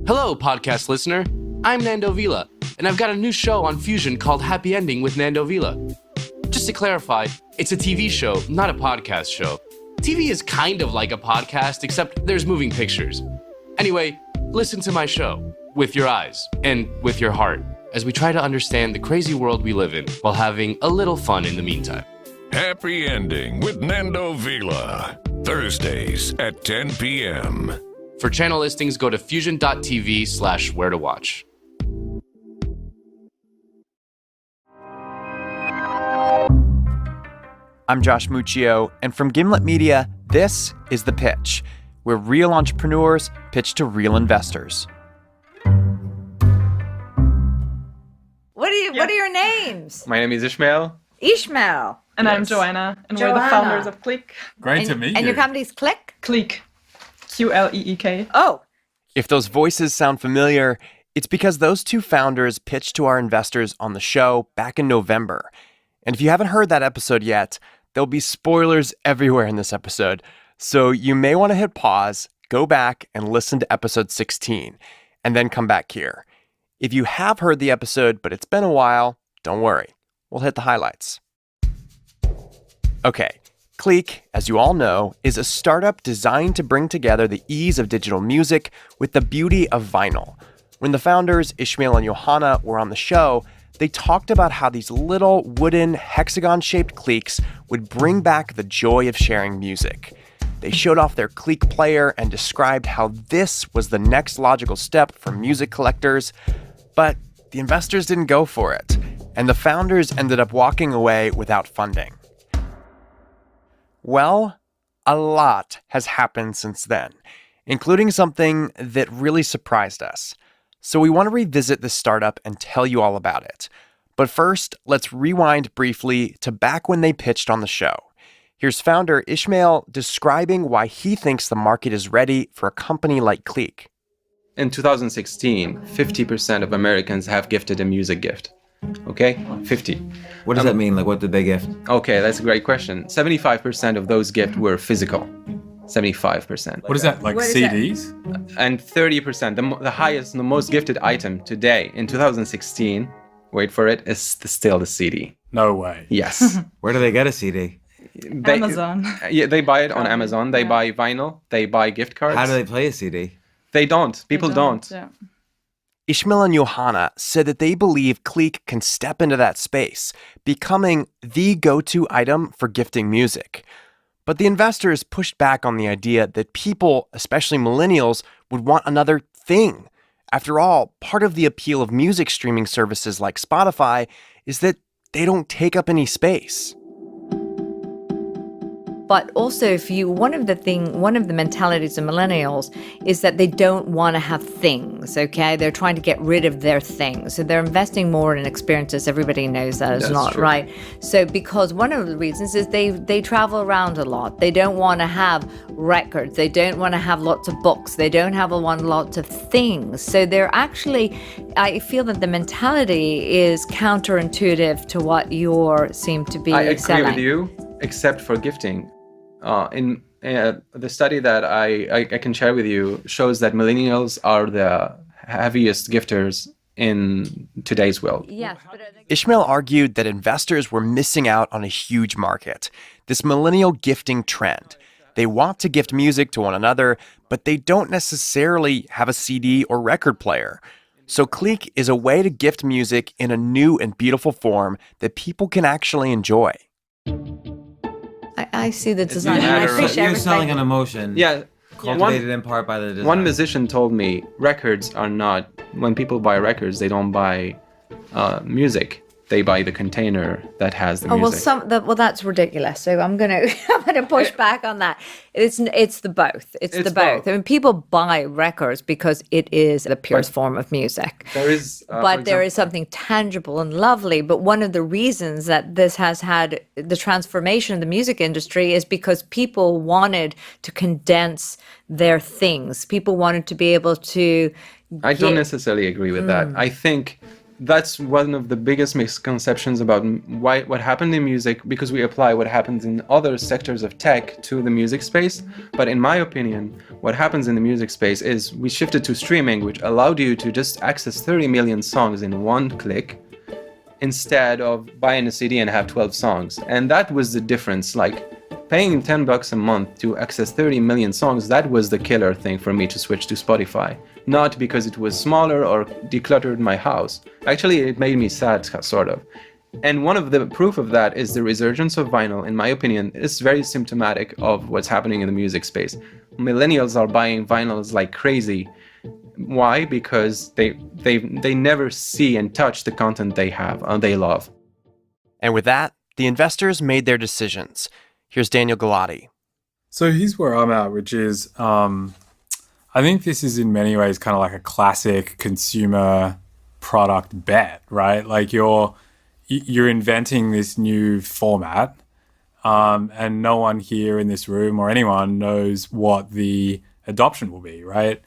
Hello, podcast listener. I'm Nando Vila, and I've got a new show on Fusion called Happy Ending with Nando Vila. Just to clarify, it's a TV show, not a podcast show. TV is kind of like a podcast, except there's moving pictures. Anyway, listen to my show with your eyes and with your heart as we try to understand the crazy world we live in while having a little fun in the meantime. Happy Ending with Nando Vila. Thursdays at 10 p.m. For channel listings, go to fusion.tv/where to watch. I'm Josh Muccio, and from Gimlet Media, this is The Pitch, where real entrepreneurs pitch to real investors. What are your names? My name is Ishmael. Ishmael. And I'm Joanna, and we're the founders of Qleek. Great to meet you. And your company's Qleek? Qleek. Qleek. Oh. If those voices sound familiar, it's because those two founders pitched to our investors on the show back in November. And if you haven't heard that episode yet, there'll be spoilers everywhere in this episode. So you may want to hit pause, go back and listen to episode 16, and then come back here. If you have heard the episode, but it's been a while, don't worry. We'll hit the highlights. Okay, Qleek, as you all know, is a startup designed to bring together the ease of digital music with the beauty of vinyl. When the founders, Ishmael and Johanna, were on the show, they talked about how these little wooden hexagon-shaped Qleeks would bring back the joy of sharing music. They showed off their Qleek player and described how this was the next logical step for music collectors, but the investors didn't go for it, and the founders ended up walking away without funding. Well, a lot has happened since then, including something that really surprised us. So we want to revisit this startup and tell you all about it. But first, let's rewind briefly to back when they pitched on the show. Here's founder Ishmael describing why he thinks the market is ready for a company like Qleek. In 2016, 50% of Americans have gifted a music gift. Okay? 50. What does that mean? Like, what did they gift? Okay, that's a great question. 75% of those gifts were physical. 75%. What is that, like CDs? And 30%, the highest and the most gifted item today in 2016, wait for it, is still the CD. No way. Yes. Where do they get a CD? Amazon. Yeah, they buy it on Amazon. They buy vinyl. They buy gift cards. How do they play a CD? They don't. People don't. Yeah. Ishmael and Johanna said that they believe Qleek can step into that space, becoming the go-to item for gifting music. But the investors pushed back on the idea that people, especially millennials, would want another thing. After all, part of the appeal of music streaming services like Spotify is that they don't take up any space. But also, one of the mentalities of millennials is that they don't want to have things, okay? They're trying to get rid of their things. So they're investing more in experiences. Everybody knows that is not true. Right. So because one of the reasons is they travel around a lot. They don't want to have records. They don't want to have lots of books. They don't want lots of things. So they're actually, I feel that the mentality is counterintuitive to what you seem to be I selling. agree with you, except for gifting. In the study that I can share with you shows that millennials are the heaviest gifters in today's world. Yes, Ishmael argued that investors were missing out on a huge market, this millennial gifting trend. They want to gift music to one another, but they don't necessarily have a CD or record player. So Qleek is a way to gift music in a new and beautiful form that people can actually enjoy. I see the design. I appreciate You're selling an emotion. Yeah. Cultivated in part by the design. One musician told me records are not, when people buy records, they don't buy music. They buy the container that has the music. Well, that's ridiculous. So I'm gonna push back on that. It's the both. It's the both. I mean, people buy records because it is the purest form of music. There is, but there is something tangible and lovely. But one of the reasons that this has had the transformation in the music industry is because people wanted to condense their things. People wanted to be able to. I don't necessarily agree with that. I think that's one of the biggest misconceptions about what happened in music, because we apply what happens in other sectors of tech to the music space. But in my opinion, what happens in the music space is we shifted to streaming, which allowed you to just access 30 million songs in one click instead of buying a CD and have 12 songs. And that was the difference. Like, paying $10 a month to access 30 million songs, that was the killer thing for me to switch to Spotify. Not because it was smaller or decluttered my house. Actually, it made me sad, sort of. And one of the proof of that is the resurgence of vinyl. In my opinion, it's very symptomatic of what's happening in the music space. Millennials are buying vinyls like crazy. Why? Because they never see and touch the content they have and they love. And with that, the investors made their decisions. Here's Daniel Galati. So here's where I'm at, which is I think this is in many ways kind of like a classic consumer product bet, right? Like you're inventing this new format, and no one here in this room or anyone knows what the adoption will be, right?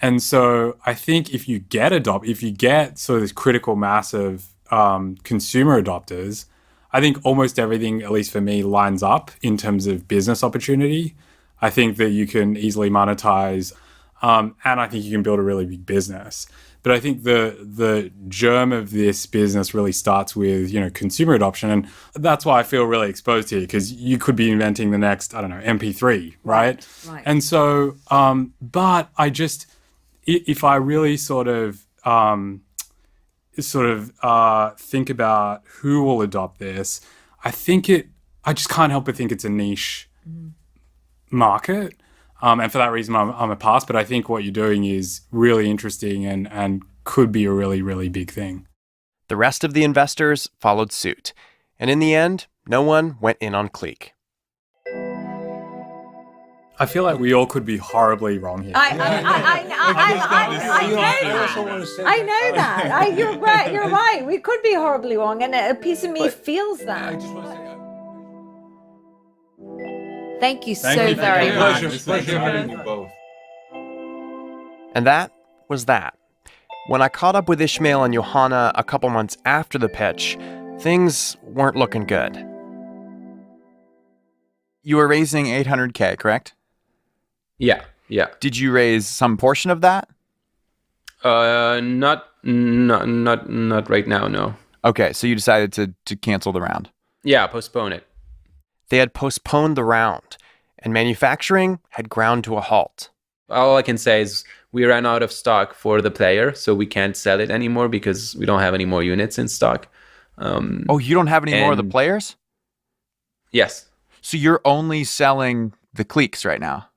And so I think if you get sort of this critical mass of consumer adopters, I think almost everything, at least for me, lines up in terms of business opportunity. I think that you can easily monetize, and I think you can build a really big business. But I think the germ of this business really starts with, consumer adoption. And that's why I feel really exposed here, because you could be inventing the next, MP3, right? Right. And so, but I just, if I really sort of think about who will adopt this, I just can't help but think it's a niche market. And for that reason, I'm a pass. But I think what you're doing is really interesting and could be a really, really big thing. The rest of the investors followed suit. And in the end, no one went in on Qleek. I feel like we all could be horribly wrong here. I know that. You're right. You're right. We could be horribly wrong, and a piece of me feels that. Thank you so very much. Pleasure having you both. And that was that. When I caught up with Ishmael and Johanna a couple months after the pitch, things weren't looking good. You were raising $800K, correct? Yeah. Did you raise some portion of that? Not right now, no. Okay, so you decided to cancel the round. Yeah, postpone it. They had postponed the round, and manufacturing had ground to a halt. All I can say is we ran out of stock for the player, so we can't sell it anymore because we don't have any more units in stock. You don't have any more of the players? Yes. So you're only selling the Qleeks right now?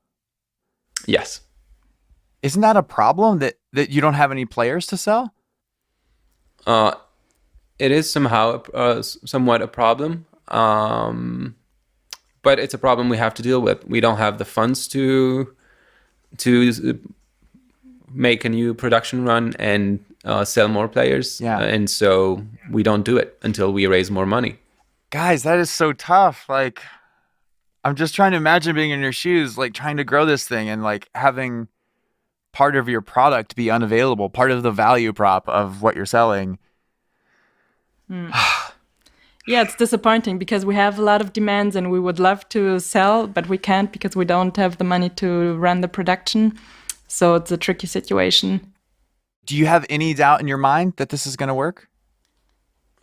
Yes. Isn't that a problem that you don't have any players to sell? It is somewhat a problem, but it's a problem we have to deal with. We don't have the funds to make a new production run and sell more players. Yeah. And so we don't do it until we raise more money. Guys, that is so tough. Like, I'm just trying to imagine being in your shoes, like trying to grow this thing and like having part of your product be unavailable, part of the value prop of what you're selling. Yeah, it's disappointing because we have a lot of demands and we would love to sell, but we can't because we don't have the money to run the production. So it's a tricky situation. Do you have any doubt in your mind that this is going to work?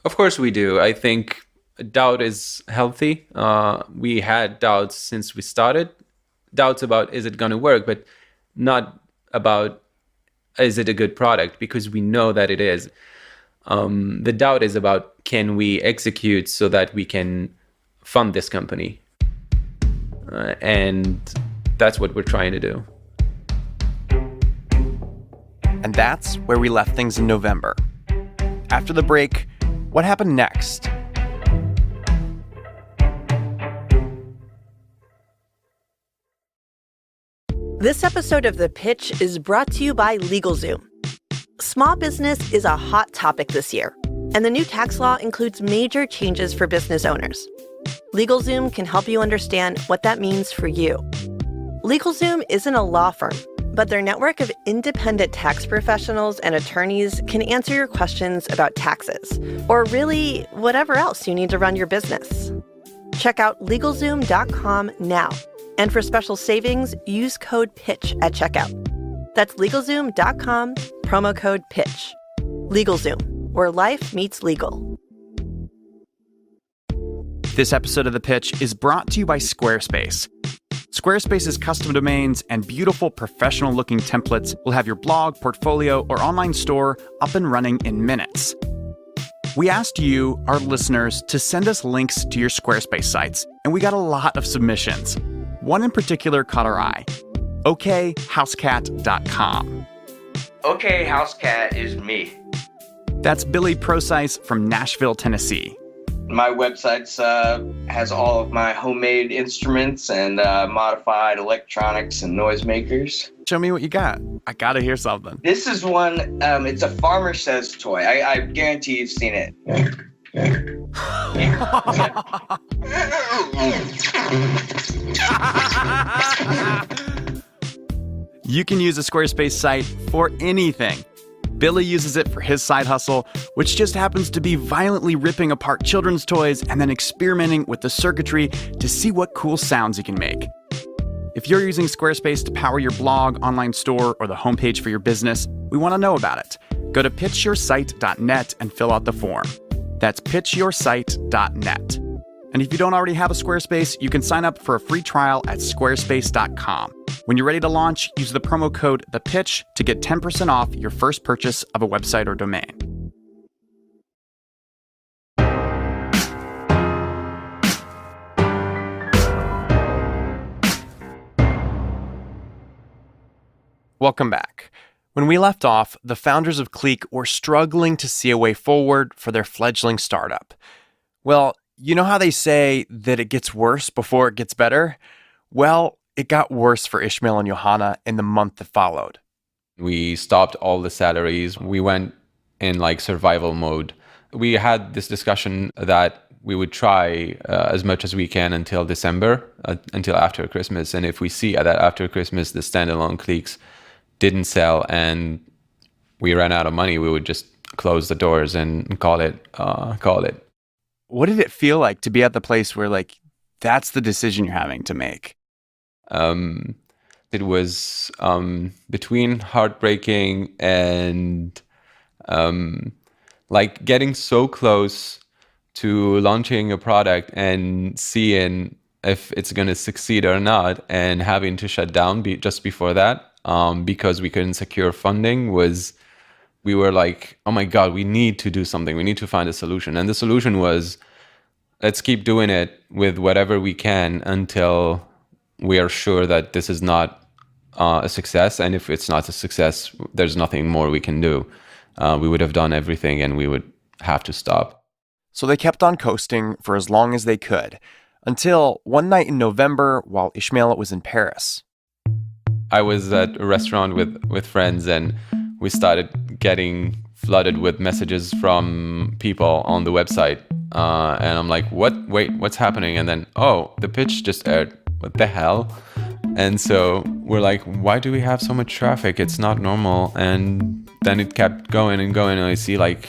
Of course we do. I think doubt is healthy. We had doubts since we started. Doubts about is it going to work, but not about is it a good product, because we know that it is. The doubt is about can we execute so that we can fund this company? And that's what we're trying to do. And that's where we left things in November. After the break, what happened next? This episode of The Pitch is brought to you by LegalZoom. Small business is a hot topic this year, and the new tax law includes major changes for business owners. LegalZoom can help you understand what that means for you. LegalZoom isn't a law firm, But their network of independent tax professionals and attorneys can answer your questions about taxes, or really whatever else you need to run your business. Check out LegalZoom.com now. And for special savings, use code PITCH at checkout. That's LegalZoom.com, promo code PITCH. LegalZoom, where life meets legal. This episode of The Pitch is brought to you by Squarespace. Squarespace's custom domains and beautiful professional-looking templates will have your blog, portfolio, or online store up and running in minutes. We asked you, our listeners, to send us links to your Squarespace sites, and we got a lot of submissions. One in particular caught our eye. OKHouseCat.com. OK Housecat is me. That's Billy Procise from Nashville, Tennessee. My website has all of my homemade instruments and modified electronics and noisemakers. Show me what you got. I gotta hear something. This is one, it's a Farmer Says toy. I guarantee you've seen it. You can use a Squarespace site for anything. Billy uses it for his side hustle, which just happens to be violently ripping apart children's toys and then experimenting with the circuitry to see what cool sounds he can make. If you're using Squarespace to power your blog, online store, or the homepage for your business, we want to know about it. Go to pitchyoursite.net and fill out the form. That's pitchyoursite.net. And if you don't already have a Squarespace, you can sign up for a free trial at squarespace.com. When you're ready to launch, use the promo code THEPITCH to get 10% off your first purchase of a website or domain. Welcome back. When we left off, the founders of Qleek were struggling to see a way forward for their fledgling startup. Well, you know how they say that it gets worse before it gets better? Well, it got worse for Ishmael and Johanna in the month that followed. We stopped all the salaries. We went in like survival mode. We had this discussion that we would try as much as we can until December, until after Christmas. And if we see that after Christmas, the standalone Qleeks didn't sell and we ran out of money, we would just close the doors and call it. What did it feel like to be at the place where like that's the decision you're having to make? It was between heartbreaking and like getting so close to launching a product and seeing if it's going to succeed or not, and having to shut down just before that because we couldn't secure funding. We were like, oh my God, we need to do something. We need to find a solution. And the solution was, let's keep doing it with whatever we can until we are sure that this is not a success. And if it's not a success, there's nothing more we can do. We would have done everything and we would have to stop. So they kept on coasting for as long as they could, until one night in November while Ishmael was in Paris. I was at a restaurant with friends and we started getting flooded with messages from people on the website. And I'm like, wait, what's happening? And then, oh, the pitch just aired. What the hell? And so we're like, why do we have so much traffic? It's not normal. And then it kept going and going. And I see like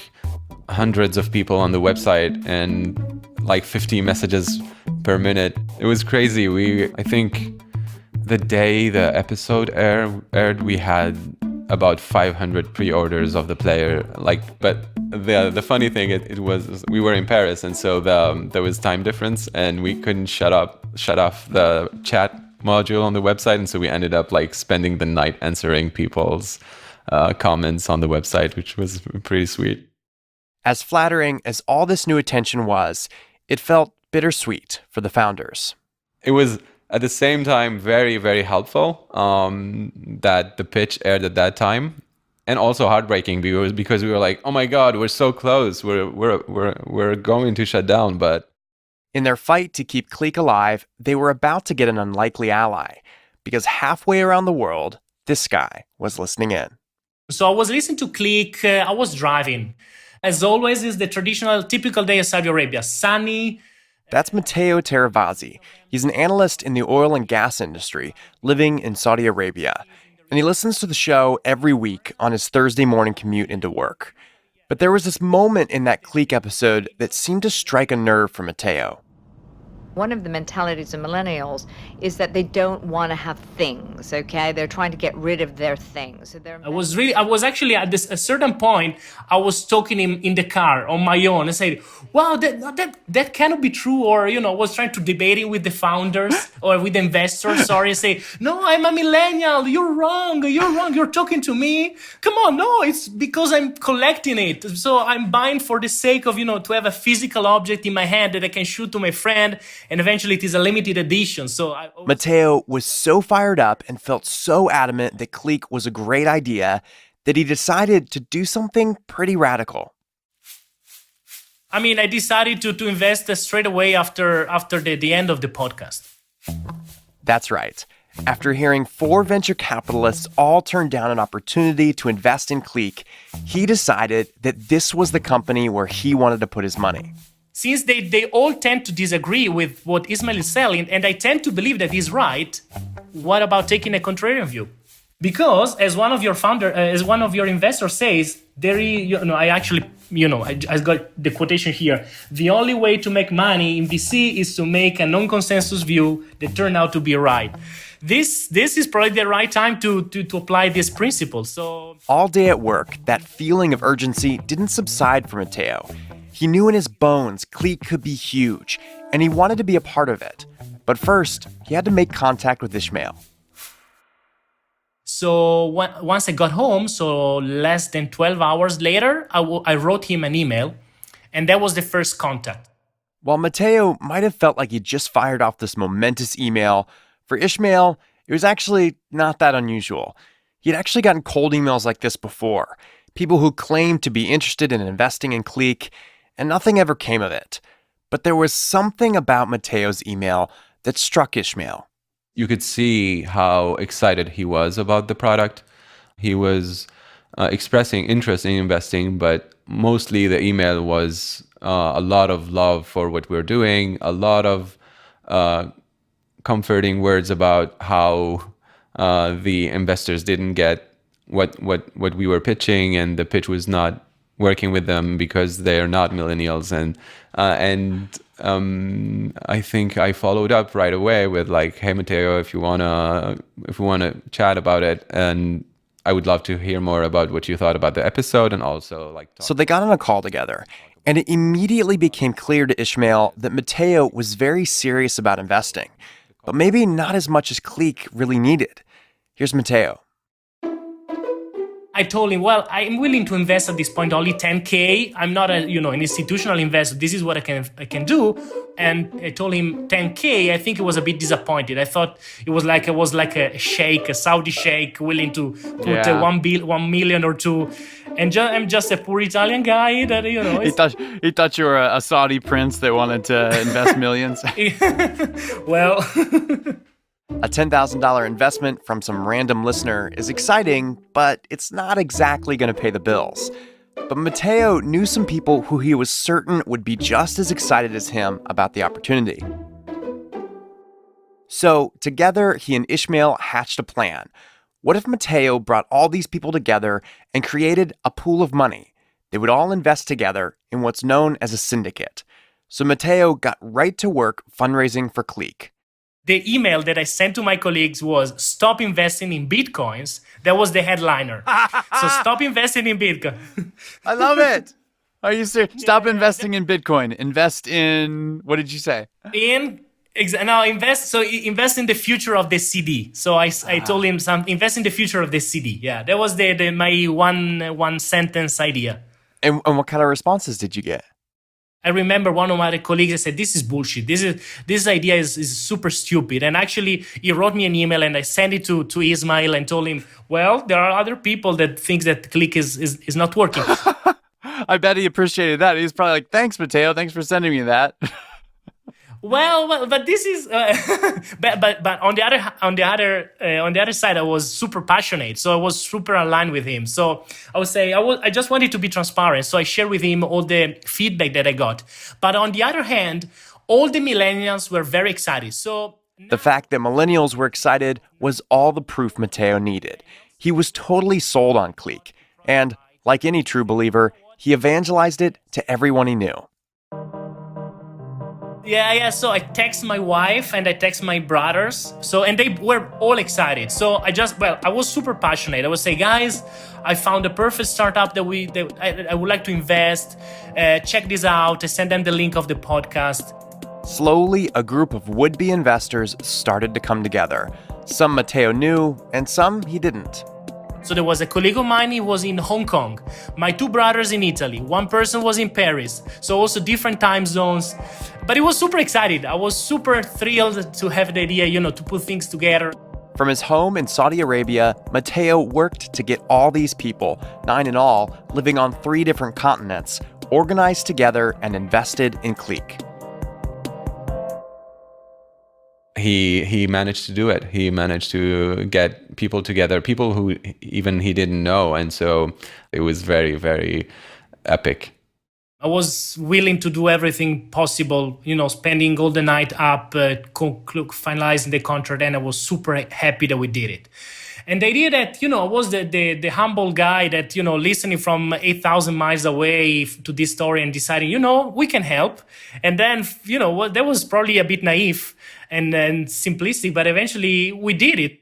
hundreds of people on the website and like 50 messages per minute. It was crazy. I think the day the episode aired, we had about 500 pre-orders of the player. But the funny thing, it was we were in Paris, and so there was time difference, and we couldn't shut off the chat module on the website, and so we ended up like spending the night answering people's comments on the website, which was pretty sweet. As flattering as all this new attention was, it felt bittersweet for the founders. It was at the same time very, very helpful that the pitch aired at that time, and also heartbreaking because we were like, oh my God, we're so close, we're going to shut down. But in their fight to keep Qleek alive, they were about to get an unlikely ally, because halfway around the world, this guy was listening in. So I was listening to Qleek, I was driving. As always, is the traditional, typical day of Saudi Arabia, sunny. That's Matteo Teravazi. He's an analyst in the oil and gas industry, living in Saudi Arabia. and he listens to the show every week on his Thursday morning commute into work. But there was this moment in that Qleek episode that seemed to strike a nerve for Matteo. One of the mentalities of millennials is that they don't want to have things, okay? They're trying to get rid of their things. So I was actually at a certain point, I was talking in the car on my own and said, wow, that cannot be true. Or, I was trying to debate it with the founders or with the investors, sorry, and say, no, I'm a millennial. You're wrong. You're talking to me. Come on. No, it's because I'm collecting it. So I'm buying for the sake of, to have a physical object in my hand that I can shoot to my friend. And eventually it is a limited edition. Matteo was so fired up and felt so adamant that Qleek was a great idea that he decided to do something pretty radical. I decided to invest straight away after the end of the podcast. That's right. After hearing 4 venture capitalists all turn down an opportunity to invest in Qleek, he decided that this was the company where he wanted to put his money. Since they all tend to disagree with what Ismail is selling, and I tend to believe that he's right, what about taking a contrarian view? Because as one of your investors says, I got the quotation here. The only way to make money in VC is to make a non-consensus view that turned out to be right. This is probably the right time to apply this principle. So all day at work, that feeling of urgency didn't subside for Matteo. He knew in his bones Qleek could be huge, and he wanted to be a part of it. But first, he had to make contact with Ismail. So once I got home, so less than 12 hours later, I wrote him an email, and that was the first contact. While Matteo might have felt like he just fired off this momentous email, for Ismail, it was actually not that unusual. He'd actually gotten cold emails like this before, people who claimed to be interested in investing in Qleek, and nothing ever came of it. But there was something about Matteo's email that struck Ismail. You could see how excited he was about the product. He was expressing interest in investing, but mostly the email was a lot of love for what we're doing, a lot of comforting words about how the investors didn't get what we were pitching, and the pitch was not working with them because they are not millennials. And I think I followed up right away with like, hey Matteo, if we wanna chat about it, and I would love to hear more about what you thought about the episode, and also like. So they got on a call together, and it immediately became clear to Ismail that Matteo was very serious about investing, but maybe not as much as Qleek really needed. Here's Matteo. I told him, well, I'm willing to invest at this point only $10K. I'm not an institutional investor. This is what I can do. And I told him $10K. I think he was a bit disappointed. I thought it was like a sheikh, a Saudi sheikh, willing to put 1 million or two. And I'm just a poor Italian guy that He thought you were a Saudi prince that wanted to invest millions. Well. A $10,000 investment from some random listener is exciting, but it's not exactly going to pay the bills. But Matteo knew some people who he was certain would be just as excited as him about the opportunity. So together, he and Ismail hatched a plan. What if Matteo brought all these people together and created a pool of money? They would all invest together in what's known as a syndicate. So Matteo got right to work fundraising for Qleek. The email that I sent to my colleagues was, stop investing in Bitcoins. That was the headliner. So stop investing in Bitcoin. I love it. Are you serious? Stop investing in Bitcoin. Invest in, what did you say? Invest in the future of the CD. So I told him invest in the future of the CD. Yeah, that was my one sentence idea. And what kind of responses did you get? I remember one of my colleagues said, this is bullshit. This idea is super stupid. And actually, he wrote me an email and I sent it to Ismail and told him, well, there are other people that think that Qleek is not working. I bet he appreciated that. He's probably like, thanks, Matteo. Thanks for sending me that. Well, but this is, but on the other side, I was super passionate, so I was super aligned with him. So I would say I just wanted to be transparent, so I shared with him all the feedback that I got. But on the other hand, all the millennials were very excited. So The fact that millennials were excited was all the proof Matteo needed. He was totally sold on Qleek, and like any true believer, he evangelized it to everyone he knew. Yeah. So I text my wife and I text my brothers. And they were all excited. So I was super passionate. I would say, guys, I found the perfect startup that I would like to invest. Check this out. I sent them the link of the podcast. Slowly, a group of would-be investors started to come together. Some Matteo knew, and some he didn't. So there was a colleague of mine, he was in Hong Kong. My two brothers in Italy. One person was in Paris. So also different time zones. But it was super excited. I was super thrilled to have the idea, to put things together. From his home in Saudi Arabia, Matteo worked to get all these people, 9 in all, living on 3 different continents, organized together and invested in Qleek. He managed to do it. He managed to get people together, people who even he didn't know. And so it was very, very epic. I was willing to do everything possible, spending all the night up, finalizing the contract, and I was super happy that we did it. And the idea that, I was the humble guy that, listening from 8,000 miles away to this story and deciding, we can help. And then, that was probably a bit naive and simplistic, but eventually we did it.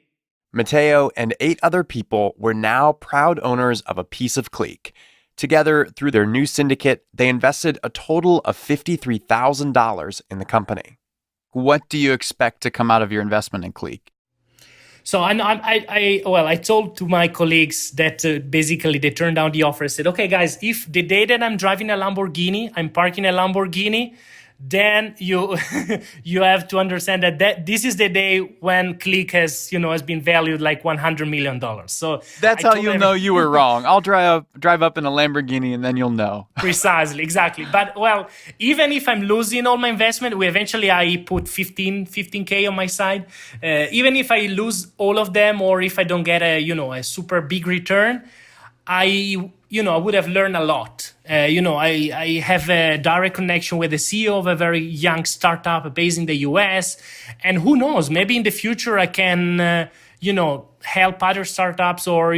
Matteo and 8 other people were now proud owners of a piece of Qleek. Together, through their new syndicate, they invested a total of $53,000 in the company. What do you expect to come out of your investment in Qleek? So I told to my colleagues that basically they turned down the offer and said, okay, guys, if the day that I'm driving a Lamborghini, I'm parking a Lamborghini, then you you have to understand that this is the day when Qleek has been valued like $100 million. So that's how you'll know you were wrong. I'll drive up in a Lamborghini and then you'll know. Precisely, exactly. But even if I'm losing all my investment, I put 15K on my side. Even if I lose all of them, or if I don't get a super big return, I would have learned a lot. I have a direct connection with the CEO of a very young startup based in the US. And who knows, maybe in the future I can, help other startups or,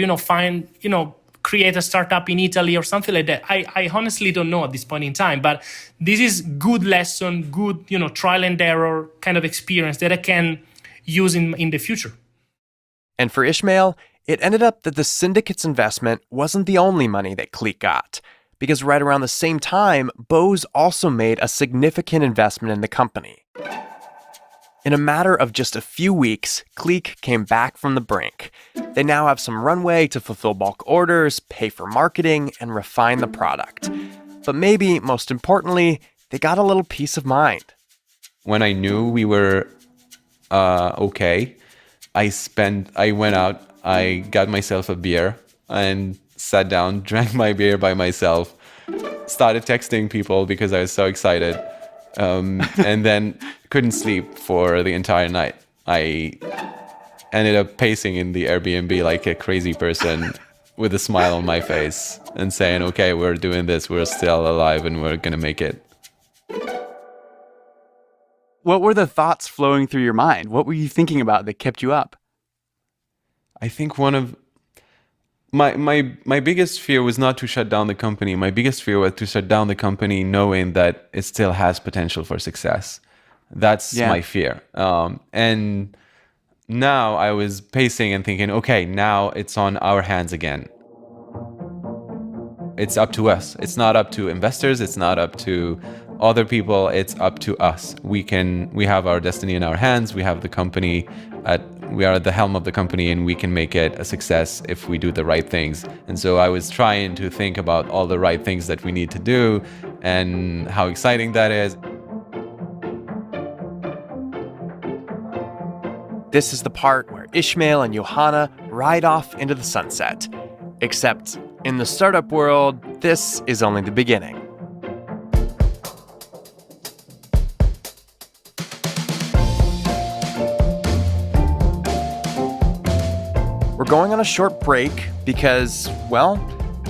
create a startup in Italy or something like that. I honestly don't know at this point in time, but this is good lesson, good, trial and error kind of experience that I can use in the future. And for Ishmael, it ended up that the syndicate's investment wasn't the only money that Qleek got, because right around the same time, Bose also made a significant investment in the company. In a matter of just a few weeks, Qleek came back from the brink. They now have some runway to fulfill bulk orders, pay for marketing, and refine the product. But maybe most importantly, they got a little peace of mind. When I knew we were okay, I went out, I got myself a beer and sat down, drank my beer by myself, started texting people because I was so excited, and then couldn't sleep for the entire night. I ended up pacing in the Airbnb like a crazy person with a smile on my face and saying, okay, we're doing this, we're still alive and we're going to make it. What were the thoughts flowing through your mind? What were you thinking about that kept you up? I think one of my biggest fear was not to shut down the company. My biggest fear was to shut down the company knowing that it still has potential for success. That's my fear. And now I was pacing and thinking, okay, now it's on our hands again. It's up to us. It's not up to investors. It's not up to other people. It's up to us. We have our destiny in our hands. We have the company we are at the helm of the company, and we can make it a success if we do the right things. And so I was trying to think about all the right things that we need to do and how exciting that is. This is the part where Ishmael and Johanna ride off into the sunset. Except in the startup world, this is only the beginning. We're going on a short break because, well,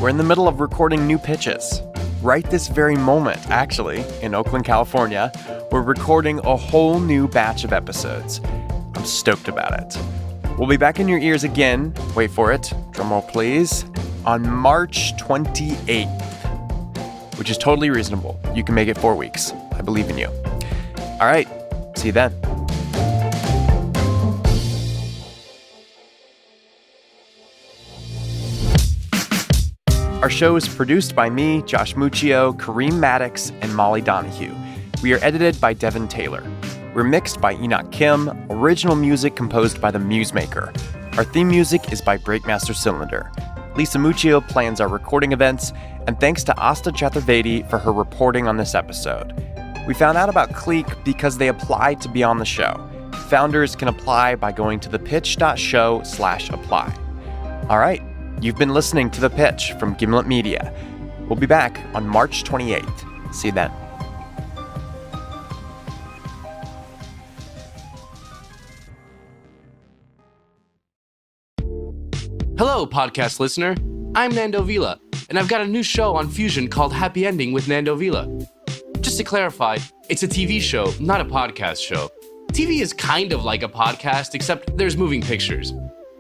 we're in the middle of recording new pitches. Right this very moment, actually, in Oakland, California, we're recording a whole new batch of episodes. stoked about it. We'll be back in your ears again, wait for it, drumroll please, on March 28th, which is totally reasonable. You can make it 4 weeks. I believe in you. All right, see you then. Our show is produced by me, Josh Muccio, Kareem Maddox, and Molly Donahue. We are edited by Devin Taylor. We're mixed by Enoch Kim, original music composed by The Musemaker. Our theme music is by Breakmaster Cylinder. Lisa Muccio plans our recording events, and thanks to Asta Chaturvedi for her reporting on this episode. We found out about Qleek because they applied to be on the show. Founders can apply by going to thepitch.show/apply. All right, you've been listening to The Pitch from Gimlet Media. We'll be back on March 28th. See you then. Hello, podcast listener. I'm Nando Vila, and I've got a new show on Fusion called Happy Ending with Nando Vila. Just to clarify, it's a TV show, not a podcast show. TV is kind of like a podcast, except there's moving pictures.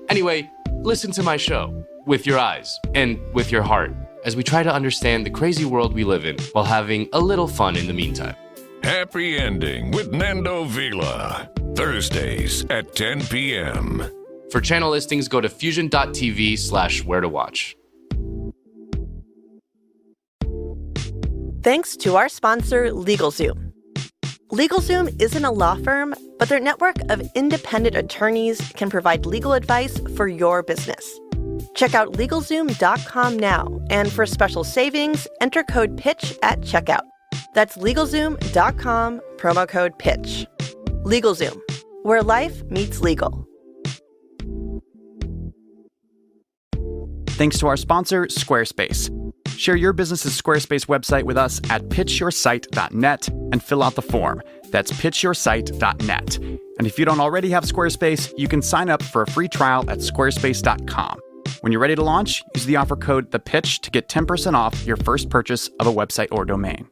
Anyway, listen to my show, with your eyes, and with your heart, as we try to understand the crazy world we live in while having a little fun in the meantime. Happy Ending with Nando Vila. Thursdays at 10 p.m. For channel listings, go to fusion.tv/where to watch. Thanks to our sponsor, LegalZoom. LegalZoom isn't a law firm, but their network of independent attorneys can provide legal advice for your business. Check out LegalZoom.com now, and for special savings, enter code PITCH at checkout. That's LegalZoom.com, promo code PITCH. LegalZoom, where life meets legal. Thanks to our sponsor, Squarespace. Share your business's Squarespace website with us at pitchyoursite.net and fill out the form. That's pitchyoursite.net. And if you don't already have Squarespace, you can sign up for a free trial at squarespace.com. When you're ready to launch, use the offer code THEPITCH to get 10% off your first purchase of a website or domain.